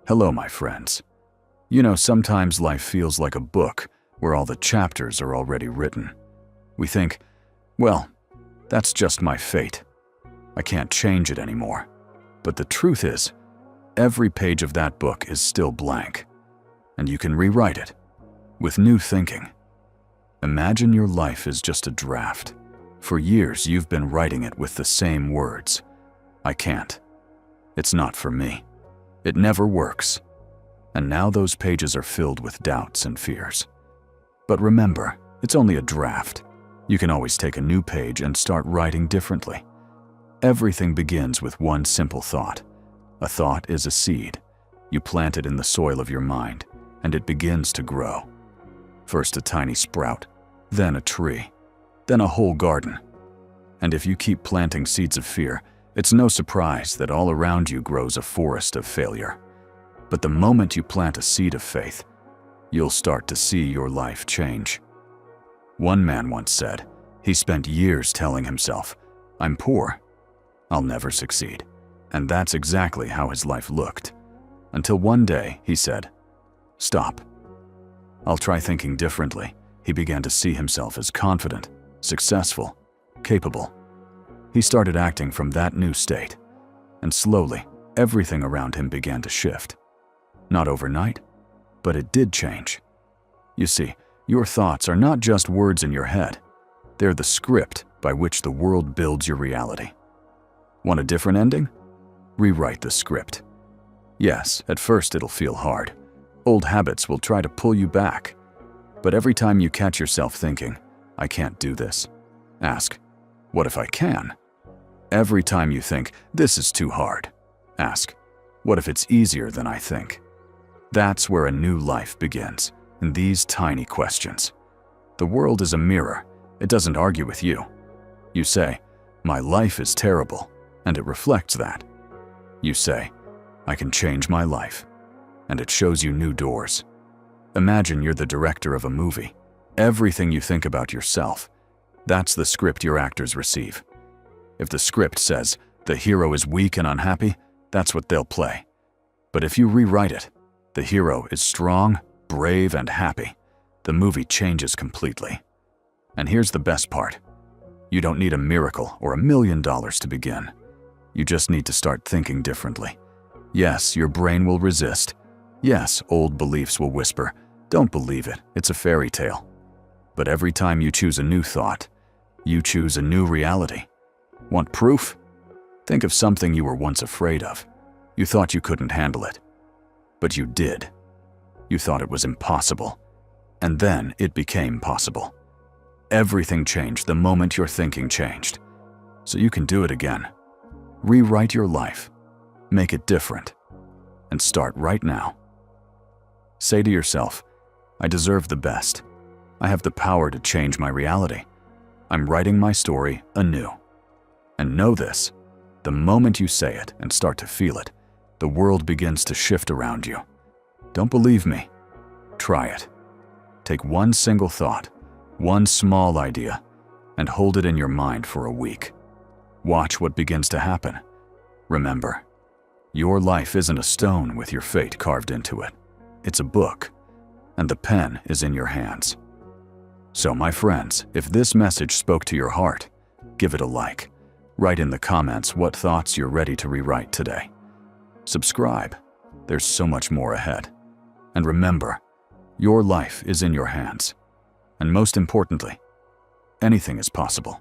Hello, my friends. You know, sometimes life feels like a book where all the chapters are already written. We think, well, that's just my fate. I can't change it anymore. But the truth is, every page of that book is still blank, and you can rewrite it with new thinking. Imagine your life is just a draft. For years, you've been writing it with the same words. I can't. It's not for me. It never works. And now those pages are filled with doubts and fears. But remember, it's only a draft. You can always take a new page and start writing differently. Everything begins with one simple thought. A thought is a seed. You plant it in the soil of your mind, and it begins to grow. First a tiny sprout, then a tree, then a whole garden. And if you keep planting seeds of fear, it's no surprise that all around you grows a forest of failure. But the moment you plant a seed of faith, you'll start to see your life change. One man once said, he spent years telling himself, I'm poor, I'll never succeed. And that's exactly how his life looked. Until one day, he said, stop. I'll try thinking differently. He began to see himself as confident, successful, capable. He started acting from that new state, and slowly, everything around him began to shift. Not overnight, but it did change. You see, your thoughts are not just words in your head. They're the script by which the world builds your reality. Want a different ending? Rewrite the script. Yes, at first it'll feel hard. Old habits will try to pull you back. But every time you catch yourself thinking, I can't do this, ask, what if I can? Every time you think, this is too hard, ask, what if it's easier than I think? That's where a new life begins, in these tiny questions. The world is a mirror. It doesn't argue with you. You say, my life is terrible, and it reflects that. You say, I can change my life, and it shows you new doors. Imagine you're the director of a movie. Everything you think about yourself, that's the script your actors receive. If the script says, the hero is weak and unhappy, that's what they'll play. But if you rewrite it, the hero is strong, brave, and happy, the movie changes completely. And here's the best part. You don't need a miracle or $1 million to begin. You just need to start thinking differently. Yes, your brain will resist. Yes, old beliefs will whisper, don't believe it, it's a fairy tale. But every time you choose a new thought, you choose a new reality. Want proof? Think of something you were once afraid of. You thought you couldn't handle it. But you did. You thought it was impossible. And then it became possible. Everything changed the moment your thinking changed. So you can do it again. Rewrite your life. Make it different. And start right now. Say to yourself, I deserve the best. I have the power to change my reality. I'm writing my story anew. And know this, the moment you say it and start to feel it, the world begins to shift around you. Don't believe me? Try it. Take one single thought, one small idea, and hold it in your mind for a week. Watch what begins to happen. Remember, your life isn't a stone with your fate carved into it. It's a book, and the pen is in your hands. So, my friends, if this message spoke to your heart, give it a like. Write in the comments what thoughts you're ready to rewrite today. Subscribe. There's so much more ahead. And remember, your life is in your hands. And most importantly, anything is possible.